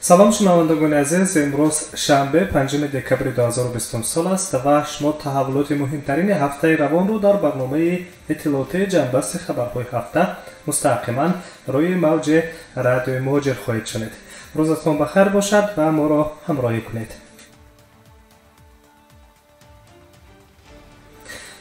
салом шунавандагони азиз, имрӯз шанбе 5 декабри 2020 сол аст ва шумо таҳаввулоти муҳимтарини ҳафтаи равонро дар барномаи иттилоотии ҷанбасти хабарҳои ҳафта мустақиман рӯи мавҷи радиои муҳоҷир хоҳед шунид. рӯзатон бахайр бошад ва моро ҳамроҳӣ кунед.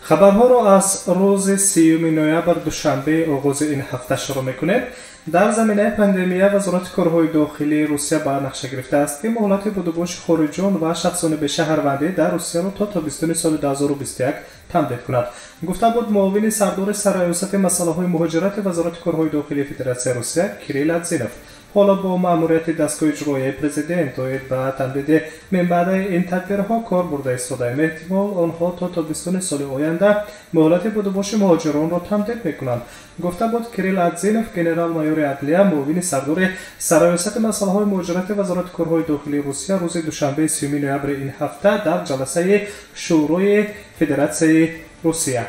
хабарҳоро аз рӯзи 30 ноябр душанбе оғози ин ҳафта шурӯъ мекунем. дар заминаи пандемия вазорати корҳои дохилии русия ба нақша гирифтааст ки муҳлати будубоши хориҷон ва шахсони бешаҳрвандӣ дар русияро то тобистони соли 2021 тамдид кунад. гуфта буд муовини сардори сарраёсати масъалаҳои муҳоҷирати вазорати корҳои дохилии федератсияи русия Кирилл Адзинов ҳоло бо маъмурияти дастгоҳи иҷроияи президент оид ба тамдиди минбаъдаи ин тадбирҳо кор бурда истодаем. эҳтимол онҳо то тобистони соли оянда муҳлати будубоши муҳоҷиронро тамдид мекунанд. гуфта буд Кирилл Адзинов, генерал-майори адлия, муовини сардори сарраёсати масъалаҳои муҳоҷирати вазорати корҳои дохилии русия рӯзи душанбеи 30 ноябри ин ҳафта дар ҷаласаи шӯрои федератсияи русия.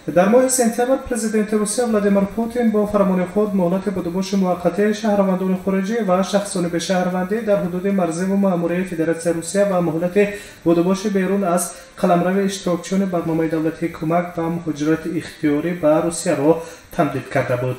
дар моҳи сентябр президенти русия Владимир Путин бо фаромони худ муҳлати будубоши муваққатии шаҳрвандони хориҷӣ ва шахсони бешаҳрвандӣ дар ҳудуди марзиву маъмурияи федератсияи русия ва муҳлати будубоши берун аз қаламрави иштирокчиёни барномаи давлатии кӯмак ба муҳоҷирати ихтиёрӣ ба русияро тамдид карда буд.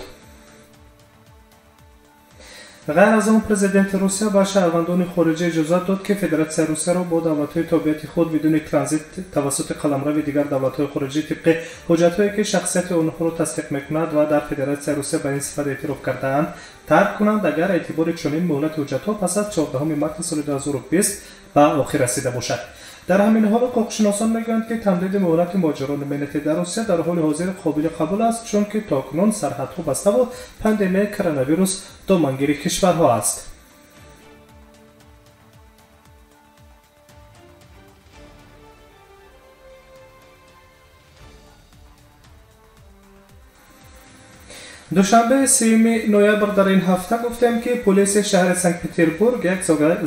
ғайр аз он, президенти русия ба шаҳрвандони хориҷӣ иҷозат дод ки федератсияи русияро бо давлатҳои тобеати худ бидуни транзит тавассути қаламрави дигар давлатҳои хориҷӣ тибқи ҳуҷҷатҳое ки шахсияти онҳоро тасдиқ мекунад ва дар федератсияи русия ба ин сифат эътироф кардаанд тарк кунанд, агар эътибори чунин муҳлати ҳуҷҷатҳо пас аз 14 марти соли 2020 ба охир расида бошад. дар ҳамин ҳол ҳуқуқшиносон мегӯянд ки тамдиди муҳлати муҳоҷирони миннатӣ дар русия дар ҳоли ҳозир қобили қабул аст, чунки токунун сарҳадҳо баставу пандемияи коронавирус домангири кишварҳо аст. душанбе 30 ноябр дар ин ҳафта гуфтем ки полисияи шаҳри Санкт-Петербург як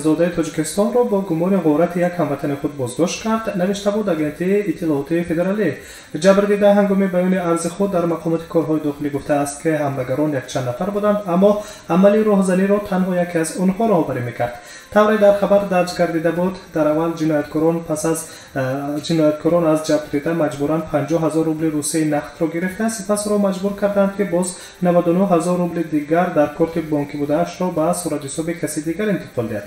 зодаи тоҷикистонро бо гумони ғорати як ҳамватани худ боздошт кард, навишта буд агентии иттилоотии федералӣ. ҷабрдида ҳангоми баёни арзи худ дар мақомоти корҳои дохилӣ гуфтааст ки ҳамлагарон якчанд нафар буданд, аммо амали роҳзаниро танҳо яке аз онҳо роҳбарӣ мекард. тавре дар хабар дарҷ гардида буд, дар аввал ҷинояткорон аз ҷабрдида маҷбуран 50 000 рубли русияи нақдро гирифта, сипас ӯро маҷбур карданд ки боз 99 000 рубли дигар дар корти бонкӣ будаашро ба суратҳисоби каси дигар интиқол диҳад.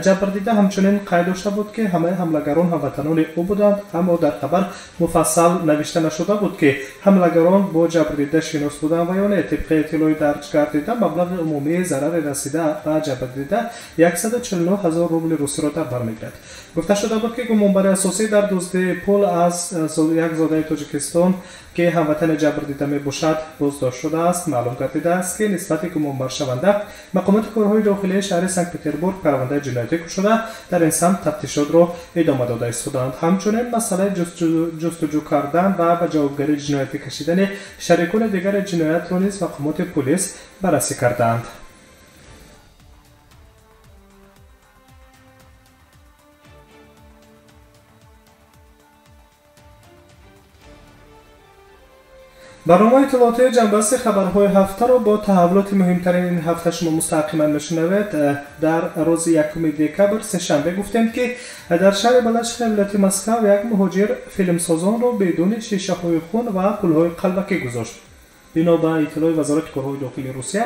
ҷабрдида ҳамчунин қайд дошта буд ки ҳамаи ҳамлагарон ҳамватанони ӯ буданд, аммо дар хабар муфассал навишта нашуда буд ки ҳамлагарон бо ҷабрдида шинос буданд ва ё не. тибқи иттилои дарҷ гардида маблағи умумии зарари расида ба ҷабрдида 149 000 рубли русиро дар бар мегирад. гуфта шуда буд ки гумонбари асосӣ дар дуздии пул аз як зодаи тоҷикистон ки ҳамватани ҷабрдида мебошад боздошт шудааст. маълум гардидааст ки нисбати гумонбаршаванда мақомоти корҳои дохилии шаҳри Санкт-Петербург парвандаи ҷиноятӣ кушода дар ин самт тафтишотро идома дода истоданд. ҳамчунин масъалаи ҷустуҷӯ кардан ва ба ҷавобгарӣ ҷиноятӣ кашидани шарикони дигари ҷиноятро низ мақомоти пулис баррасӣ кардаанд. барномаи иттилоотии ҷанбасти хабарҳои ҳафтаро бо таҳаввулоти муҳимтарини ин ҳафта шумо мустақиман мешунавед. дар рӯзи 1 декабр сешанбе гуфтем ки дар шаҳри балашхи вилояти Москав як муҳоҷир филмсозонро бидуни шишаҳои хун ва пулҳои қалбакӣ гузошт. бино ба иттилои вазорати корҳои дохилии русия,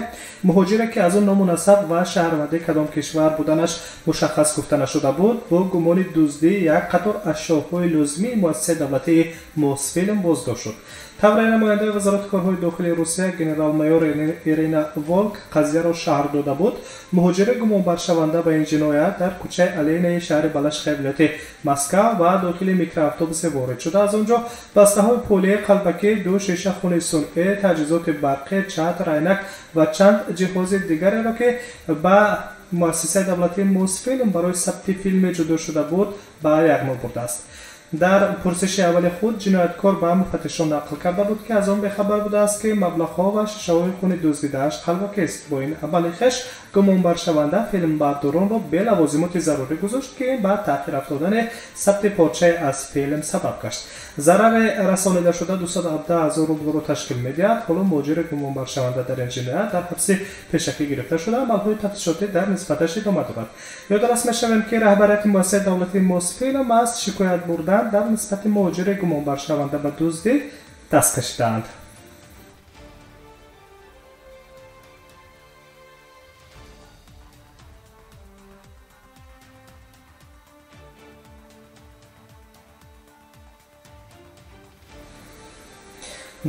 муҳоҷире ки аз он ному насаб ва шаҳрвандии кадом кишвар буданаш мушаххас гуфта нашуда буд, бо гумони дуздии як қатор ашёҳои лозимии муассисаи давлатии Мосфилм боздошт шуд. тавре намояндаи вазорати корҳои дохилии русия генерал-майор Ирина Волк қазияро шаҳр дода буд. муҳоҷири гумонбаршаванда ба ин ҷиноят дар кӯчаи Алейнаи шаҳри балашхи вилояти Москав ва дохили микроавтобусе ворид шуда, аз он ҷо бастаҳои полии қалбакӣ, ду шиша хуни сунъӣ, таҷҳизоти барқӣ, чатр, айнак ва чанд ҷиҳози дигареро ки ба муассисаи давлатии Мосфилм барои сабти филме ҷудо шуда буд ба як моҳ бурдааст. در پرسش اول خود جنایتکار به مفتشان نقل کرده بود که از آن بخبر بوده است که مبلغ‌ها و شیشه‌های خون دزدیده‌اش خلوتی است. با این ابلیغش گمانبر شونده فیلمبرداران را به لوازمات ضروری گذاشت که بعد تأخیر افتادن ثبت پارچه از فیلم سبب گشت. ضرر رسانیده شده 217,000 روبل را تشکیل می‌دهد. حالا مهاجر گمانبر شونده در این جنایت در حبس پیشکی گرفته شده، عمل‌های تفتیشاتی در نسبتش ادامه دارد. یادآور می‌شویم که رهبریت مؤسسه دولتی موسفیلم از شکایت بردن در نسبت مهاجر گمانبر شونده به دزدی دست کشیدند.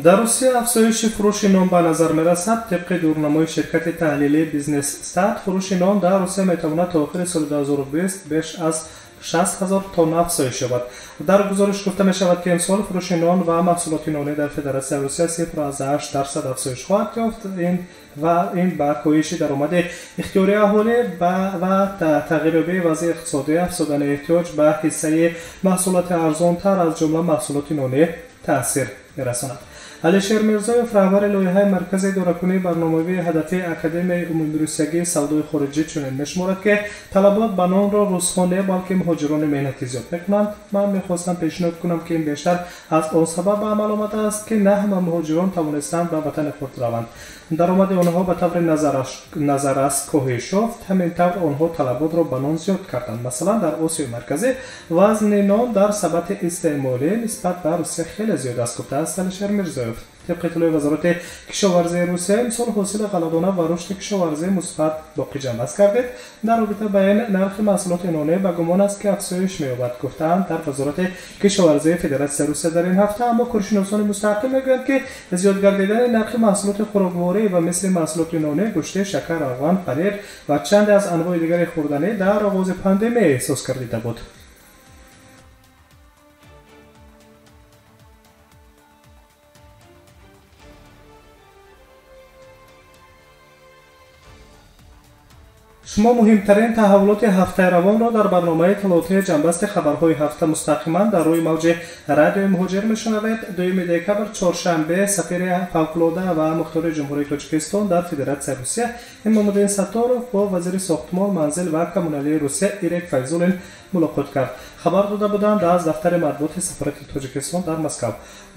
در روسیه افزایش فروش نان به نظر می‌رسد. طبق دورنمای شرکت تحلیلی بیزنس استات، فروش نان در روسیه می‌تواند تا آخر سال 2020 بیش از 60,000 تن افزایش یابد. در گزارش گفته می‌شود که امسال فروش نان و محصولات نانی در فدراسیون روسیه 0.8% افزایش خواهد یافت. این با کاهش درآمد اختیاری اهالی و تغییریابی وضع اقتصادی، افزودن احتیاج به حصه محصولات ارزان‌تر از جمله محصولات نانی تأثیر می‌رساند. علیشیر میرزایف، رهبر لایحه مرکز اداره‌کنی برنامه‌ریزی هدفی اکادمی عمومی روسیه سودای خارجی، چنین می‌شمارد که طلبات به نان را روزخوانده بلکه مهاجران مهنتی زیاد می‌کنند. من می‌خواستم پیشنهاد کنم که این بیشتر از آن سبب به عمل آمده است که نه همه مهاجران توانستند به وطن خود روند. درآمد آنها به طور نظررس کاهش یافت. همین طور آنها طلبات را به نان زیاد کردند. مثلا در آسیای مرکزی وزن نان در سبد استعمالی نسبت به روسیه خیلی زیاد است، گفته است علیشیر میرزایف. طبق اطلاع وزارت کشاورزی روسیه، امسال حاصل غله‌دانه و رشد کشاورزی مثبت باقی جمع است گردید. در رابطه با این نرخ محصولات نانی به گمان است که افزایش می‌یابد، گفتند در وزارت کشاورزی فدراسیون روسیه در این هفته. اما کارشناسان مستقل می‌گویند که زیاد گردیدن نرخ محصولات خوراکواری و مثل محصولات نانی، گوشت، شکر، روغن، پنیر و چند از انواع دیگر خوردنی در آغاز پاندمی احساس گردیده بود. شما مهمترین تحولات هفته روان را در برنامه اطلاعاتی جنبست خبرهای هفته مستقیما در روی موج رادیو مهاجر میشنوید. 2 دکمبر چهارشنبه، سفیر فوق‌العاده و مختار جمهوری تاجیکستان در فدراسیون روسیه امامالدین ساتاروف با وزیر ساختمان، منزل و کمونالی روسیه ایرک فیزولین ملاقات کرد. خبر داده بودند از دفتر مطبوعات سفارت تاجیکستان در مسکو.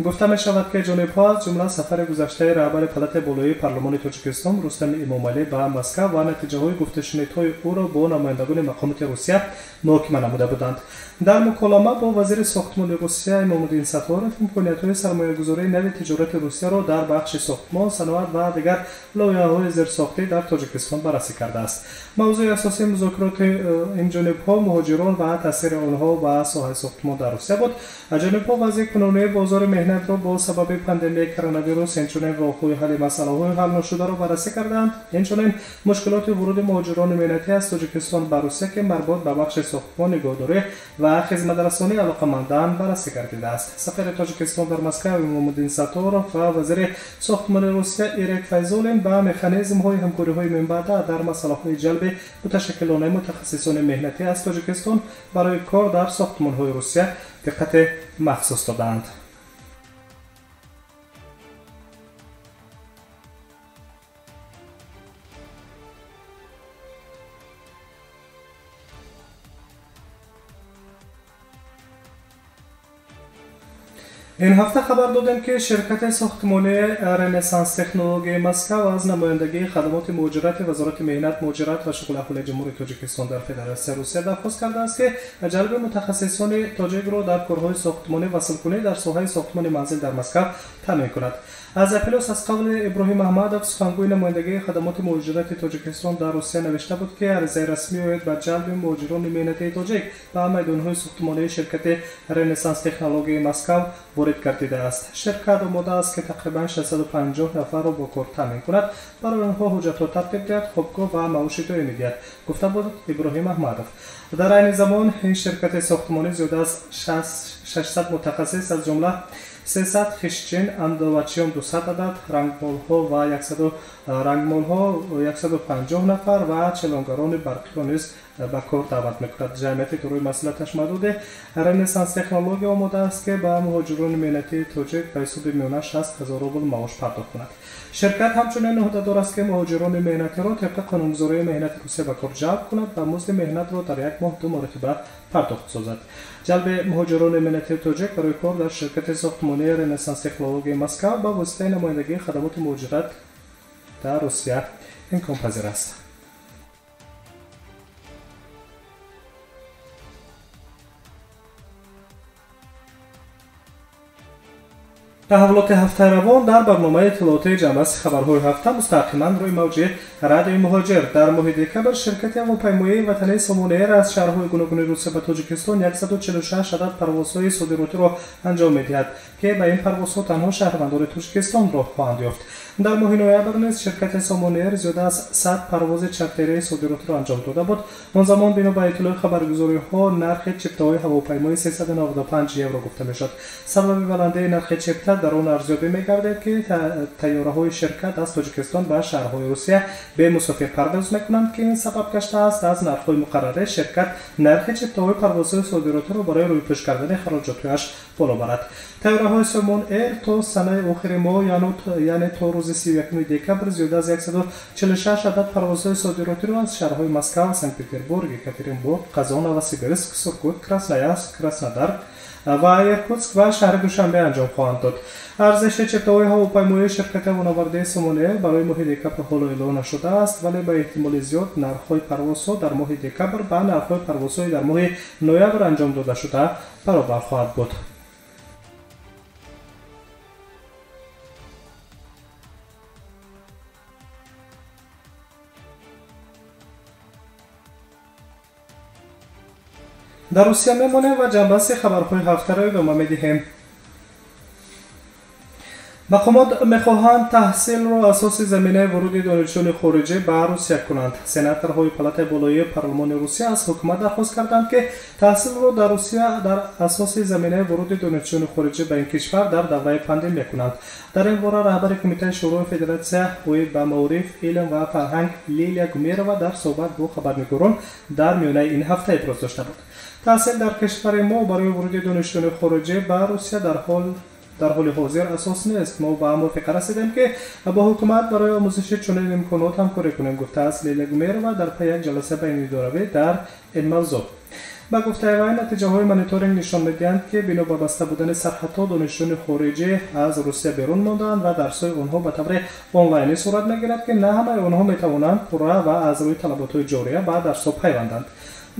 گفته می شود که جانب‌ها از جمله سفر گذشته رهبر پلات بالای پارلمان تاجیکستان رستم امامعلی به مسکو و نتیجه‌های گفت‌وشنیدهای او را با نمایندگان مقامات روسیه محاکمه نموده بودند. در مکالمه با وزیر ساختمان روسیه امامالدین ساتاروف امکانیت‌های سرمایه‌گذاری نوی تجارت روسیه را در بخش ساختمان، صنعت و دیگر لایحه‌های زیرساختی در تاجیکستان بررسی کرده است. موضوع اساسی مذاکرات این جانب‌ها مهاجران و تاثیر آنها بر ساحه ساختمان در روسیه بود. جانب‌ها وضع کنونی بازار مهنت را با سبب پاندمی کرونا ویروس، همچنین راه‌های حل مسائل حل نشده را بررسی کردند. همچنین مشکلات ورود مهاجران مهنتی از تاجیکستان به روسیه که مربوط به بخش ساختمان، نگهداری و خدمت‌رسانی علاقه‌مندان بررسی گردیده است. سفیر تاجیکستان در مسکو امامالدین ساتاروف و وزیر ساختمان روسیه ایرک فیزولین به مکانیزم‌های همکاری‌های من بعد در مسائل جلب متشکلانه متخصصان مهنتی از تاجیکستان برای کار در ساختمان‌های روسیه دقت مخصوص دادند. این هفته خبر دادیم که شرکت ساختمانی رنسانس تکنولوژی مسکو از نمایندگی خدمات مهاجرت وزارت مهنت، مهاجرت و شغل اهل جمهوری تاجیکستان در فدراسیون روسیه درخواست کرده است که جلب متخصصان تاجیک را در کارهای ساختمانی وصل‌کنی در ساحه ساختمان منزل در مسکو تامین کند. از اپلوس از قبل ابراهیم احمدov سخنگوی نمایندگی خدمات مهاجرت تاجیکستان در روسیه نوشته بود که عرضه رسمی آید به جلب مهاجران مهنتی تاجیک به میدان‌های ساختمانی شرکت رنسانس تکنولوژی مسکو وارد گردیده است. شرکت آماده است که تقریبا 650 نفر را با کار تامین کند. برای آنها حجت‌ها ترتیب دهد، خوابگاه و معاش دائمی دهد، گفته بود ابراهیم احمدov. در این زمان این شرکت ساختمانی زیاد از 600 متخصص از جمله 300 خشچین، اندوچیان 200 عدد، رنگمال‌ها و 150 نفر و چلانگران برقی را نیز ба кор даъват мекунад. ҷамъияти дорои масъулияташ маҳдуди ренессанс технология омода аст ки ба муҳоҷирони меҳнатии тоҷик ба ҳисоби миёна 60,000 рубл маош пардохт кунад. ширкат ҳамчунин ӯҳдадор аст ки муҳоҷирони меҳнатиро табқи қонунгузории меҳнати Русия ба кор ҷалб кунад ва музди меҳнатро дар як моҳ 2 маротиба пардохт созад. ҷалби муҳоҷирони меҳнатии тоҷик барои кор дар ширкати сохтмонии ренессанс технологияи Москав ба воситаи намояндагии хадамоти муҳоҷират дар Русия имконпазир аст. таҳвилоти ҳафтаи равон дар барномаи иттилоотии ҷамъбаси хабарҳои ҳафта мустақиман рӯи мавҷи радиои муҳоҷир. дар моҳи декабр ширкати ҳавопаймоии ватании Сомонеер аз шаҳрҳои гуногуни Русия ба Тоҷикистон 146 адад парвозҳои содиротиро анҷом медиҳад, ки ба ин парвозҳо танҳо шаҳрвандони Тоҷикистон роҳ хоҳанд ёфт. дар моҳи ноябр низ ширкати Сомонеер зиёда аз 100 парвози чартерии содиротиро анҷом дода буд. он замон бино ба иттилои хабаргузориҳо нархи чиптаҳои ҳавопаймои 395 евро гуфта мешуд. сабаби баландии нархи чипта дар он арзёбӣ мегардед ки тайёраҳои ширкат аз Тоҷикистон ба шаҳрҳои Русия бемусофир парвоз мекунанд, ки ин сабаб гаштааст аз нархҳои муқаррарӣ ширкат нархи чиптаҳои парвозҳои содиротиро барои рӯйпӯш кардани хароҷотҳояш боло барад. тайёраҳои Somon Air то санаи охири моҳ, яъне то рӯзи 31 декабр зиёда аз 146 адад парвозҳои содиротиро аз шаҳрҳои Москва, Санкт-Петербург, Екатеринбург, Қазона, Новосибирск, Сургут, Красноярск, Краснодар ва Иркутск ва шаҳри Душанбе анҷом хоҳанд дод. арзиши чиптаҳои ҳавопаймоии ширкати ҳавонавардии Somon Air барои моҳи декабр ҳоло эълон нашудааст, вале ба эҳтимоли зиёд нархҳои парвозҳо дар моҳи декабр ба нархҳои парвозҳои дар моҳи ноябр анҷом додашуда баробар хоҳад буд. дар Русия мемонем ва ҷанбаси хабарҳои ҳафтаро идома медиҳем. мақомот мехоҳанд таҳсилро асоси заминаи вуруди донишҷӯёни хориҷӣ ба Русия кунанд. сенаторҳои палатаи болоии парлумони Русия аз ҳукумат дархост карданд, ки таҳсилро дар Русия дар асоси заминаи вуруди донишҷӯёни хориҷӣ ба ин кишвар дар давраи пандемия кунанд. дар ин бора раҳбари Кумитаи шӯрои Федератсия оид ба маориф, илм ва фарҳанг Лилия Гумерова дар суҳбат бо хабарнигорон дар миёнаи ин ҳафта иброз дошта буд. таҳсил дар кишвари мо барои вуруди донишҷӯёни хориҷӣ ба Русия дар ҳоли ҳозир асос нест. мо ба мувофиқа расидем, ки ба ҳукумат барои омӯзиши чунин имконот ҳамкорӣ кунем, гуфтааст Лилия Гумерова дар пай як ҷаласа байнидоравӣ дар ин мавзӯъ. ба гуфтаи вай натиҷаҳои мониторинг нишон медиҳанд, ки бино ба баста будани сарҳадҳо донишҷӯёни хориҷӣ аз Русия берун мондаанд ва дарсҳои онҳо ба таври онлайнӣ сурат мегирад, ки на ҳамаи онҳо метавонанд пурра ва аз рӯи талаботҳои ҷория ба дарсҳо пайванданд.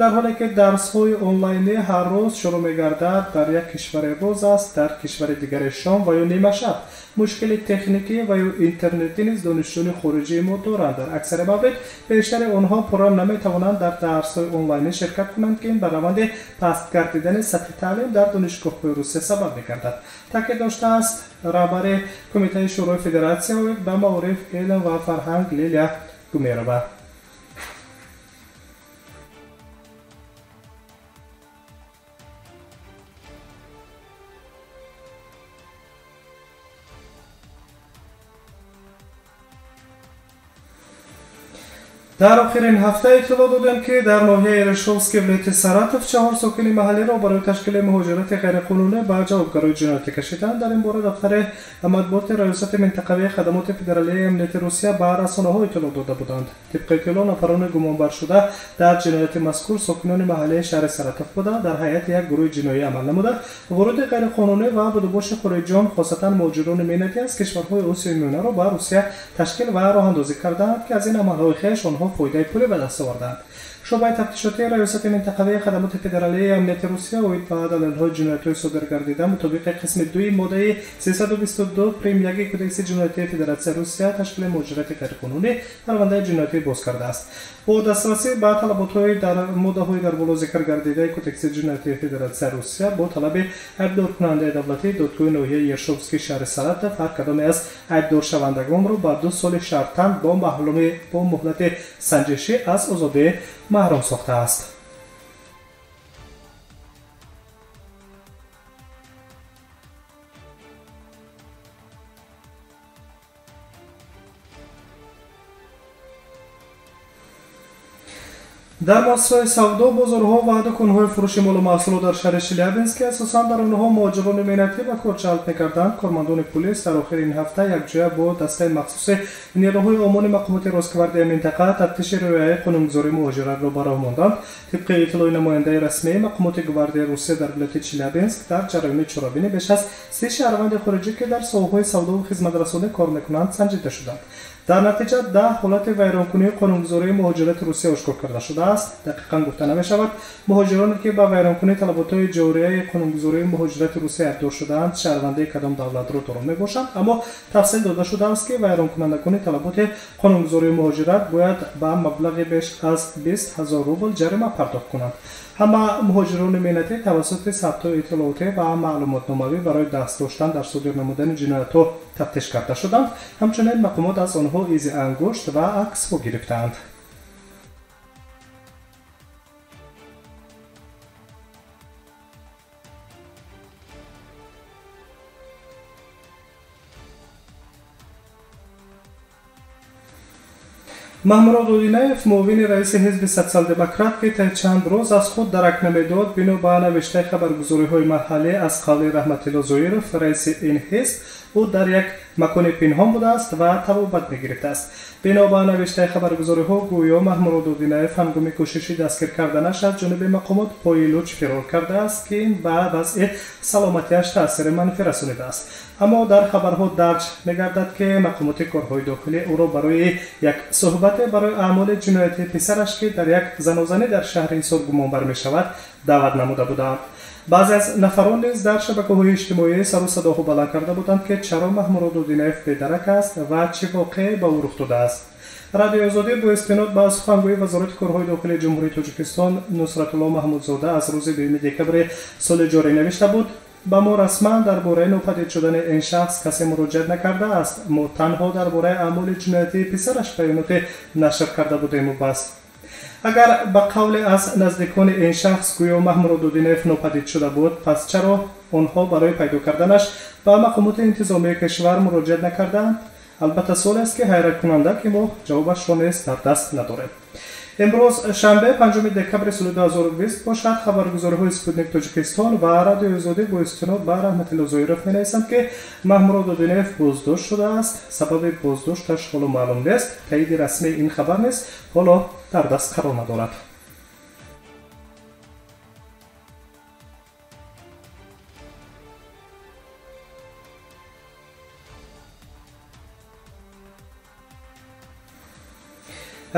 дар ҳоле ки дарсҳои онлайнӣ ҳар рӯз шурӯъ мегардад, дар як кишваре рӯз аст, дар кишвари дигаре шом ва ё нимашаб. мушкили техникӣ ва ё интернетӣ низ донишҷӯёни хориҷии мо доранд. дар аксари маврид бештари онҳо пурра наметавонанд дар дарсҳои онлайнӣ ширкат кунанд, ки ин ба раванди паст гардидани сатҳи таълим дар донишгоҳҳои Русия сабаб мегардад. таъкид доштааст раҳбари Кумитаи шӯрои Федератсия оид ба маориф, илм ва фарҳанг Лилия Гумерова. дар охирин ҳафта иттилоъ додем, ки дар ноҳияи Решовский вилояти Саратов 4 сокини маҳаллиро барои ташкили муҳоҷирати ғайриқонунӣ ба ҷавобгарои ҷиноятӣ кашиданд. дар ин бора дафтари матбуоти раёсати минтақавии хадамоти федералии амнияти Русия ба расонаҳо иттилоъ дода буданд. тибқи иттилоъ нафарони гумонбаршуда дар ҷинояти мазкур сокинони маҳаллии шаҳри Саратов буда, дар ҳайати як гурӯҳи ҷиноӣ амал намуда, вуруди ғайриқонунӣ ва будубоши хориҷиён, хосатан муҳоҷирони меҳнатӣ аз кишварҳои Осиёи Миёнаро ба Русия ташкил ва роҳандозӣ карданд, ки аз ин амалҳои хеш онҳо фоидаи пулӣ ба даст оварданд. шӯъбаи тафтишотии раёсати минтақавии хадамоти федералии амнияти Русия оид ба далелҳои ҷиноятҳои содир гардида мутобиқи қисми 2 моддаи 322 прим 1 кодекси ҷиноятии Федератсияи Русия ташкили муҳоҷирати ғайриқонунӣ парвандаи ҷиноятӣ боз кардааст. бо дастрасӣ ба талаботҳои дар моддаҳои дар боло зикр гардидаи кодекси ҷиноятии Федератсияи Русия бо талаби айбдоркунандаи давлатӣ додгоҳи ноҳияи Ершовский шаҳри Саратов ҳар кадоме аз айбдоршавандагонро ба 2 соли шартан бо муҳлати санҷишӣ аз озодӣ маҳрум сохтааст. дар муассисаҳои савдо, бозорҳо ва дуконҳои фурӯши молу маҳсулот дар шаҳри Челябинск асосан дар онҳо муҳоҷирони меҳнатӣ ба кор ҷалб мекарданд, кормандони пулис дар охири ин ҳафта якҷоя бо дастаи махсуси нерӯҳои омони мақомоти ростгвардияи минтақа тафтиши риояи қонунгузории муҳоҷиратро ба роҳ мондаанд. Тибқи иттилои намояндаи расмии мақомоти гвардияи Русия дар вилояти Челябинск, дар ҷараёни чорабинӣ беш аз 30 шаҳрванди хориҷӣ ки дар соҳаҳои савдову хизматрасонӣ кор мекунанд санҷида шуданд. дар натиҷа 10 ҳолати вайронкунии қонунгузории муҳоҷирати Русия ошкор карда шудааст. Дақиқан гуфта намешавад муҳоҷироне ки ба вайронкунии талаботҳои ҷорияи қонунгузории муҳоҷирати Русия айбдор шудаанд чаҳрвандии кадом давлатро дорон мебошанд, аммо тавсил дода шудааст ки вайронкунандагони талаботи қонунгузории муҳоҷират бояд ба маблағи беш аз 20 000 рубл ҷарима пардохт кунанд. ҳама муҳоҷирони меҳнатӣ тавассути сабтҳои иттилоотӣ ва маълумотномавӣ барои даст доштан дар содир намудани ҷиноятҳо тафтиш карда шуданд. ҳамчунин мақомот аз онҳо изи ангушт ва аксҳо гирифтаанд. маҳмурод Одинаев, муовини раиси ҳизби социал-демократ ки та чанд рӯз аз худ дарак намедод бино ба навиштаи хабаргузориҳои маҳаллӣ аз қавли Раҳматилло Зоиров, раиси ин ҳизб, ӯ дар як макони пинҳон будааст ва табобат мегирифтааст. бино ба навиштаи хабаргузориҳо гӯё маҳмурод Одинаев ҳангоми кӯшиши дастгир карданаш аз ҷониби мақомот пои луч фирор кардааст ки ин ба вазъи саломатиаш таъсири манфӣ расонидааст. аммо дар хабарҳо дарҷ мегардад ки мақомоти корҳои дохилӣ ӯро барои як суҳбате барои аъмоли ҷиноятии писараш ки дар як занозанӣ дар шаҳри Ҳисор гумонбар мешавад даъват намуда буданд. баъзе аз нафарон низ дар шабакаҳои иҷтимоӣ сару садоҳо баланд карда буданд ки чаро маҳмурод Одинаев бедарак аст ва чӣ воқеае ба ӯ рух додааст. радиои озодӣ бо истинод ба сухангӯи вазорати корҳои дохилии ҷумҳурии Тоҷикистон Нусратулло Маҳмудзода аз рӯзи 2 декабри соли ҷорӣ навишта буд: ба мо расман дар бораи нопадид шудани ин шахс касе муроҷиат накардааст. мо танҳо дар бораи аъмоли ҷиноятии писараш баёноте нашр карда будему бас. агар ба қавле аз наздикони ин шахс гӯё маҳмурод Одинаев нопадид шуда буд, пас чаро онҳо барои пайдо карданаш ба мақомоти интизомии кишвар муроҷиат накарданд? албатта суолест ки ҳайраткунанда ки мо ҷавобашро низ дар даст надорем. имрӯз шанбе 5 декабри соли 2020 бошад. хабаргузориҳои Спутник Тоҷикистон ва радиои озодӣ бо истинод ба Раҳматилло Зоиров менависанд ки маҳмурод Одинаев боздошт шудааст. сабаби боздошташ ҳоло маълум нест. таъиди расмии ин хабар низ ҳоло дар даст қарор надорад.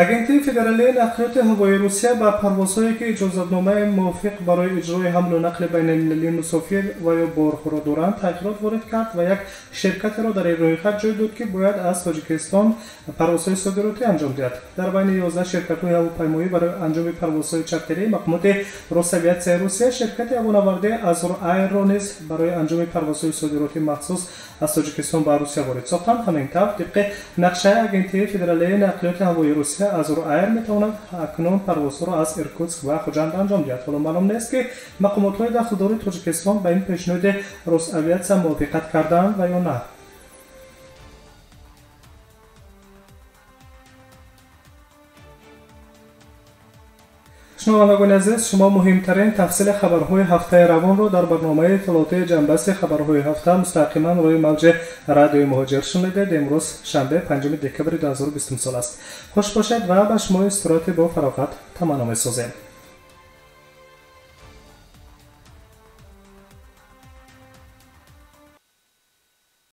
агентии федералии нақлиёти ҳавои Русия ба парвозҳое ки иҷозатномаи мувофиқ барои иҷрои ҳамлу нақли байналмилалии мусофир ва ё борҳоро доранд тағйирот ворид кард ва як ширкатеро дар ин рӯйхат ҷой дод ки бояд аз Тоҷикистон парвозҳои содиротӣ анҷом диҳад. дар байни 11 ширкатҳои ҳавопаймоӣ барои анҷоми парвозҳои чартерӣ мақомоти Росавиатсияи Русия ширкати ҳавонавардии Azur Airро низ барои анҷоми парвозҳои содироти махсус аз Тоҷикистон ба Русия ворид сохтанд. ҳамин тавр тибқи нақшаи агентии федералии нақлиёти ҳавои Русия Azur Air метавонад акнун парвозҳоро аз Иркутск ва Хуҷанд анҷом диҳад. ҳоло маълум нест ки мақомотҳои дахлдори Тоҷикистон ба ин пешниҳоди Росавиатсия мувофиқат кардаанд ва ё на. шунавандагони азиз, шумо муҳимтарин тафсили хабарҳои ҳафтаи равонро дар барномаи иттилоотии ҷанбасти хабарҳои ҳафта мустақиман рӯи мавҷи радиои муҳоҷир шунидед. имрӯз шанбе 5 декабри 2020 сол аст. хуш бошед ва ба шумо истироҳати бо фароғат таманно месозем.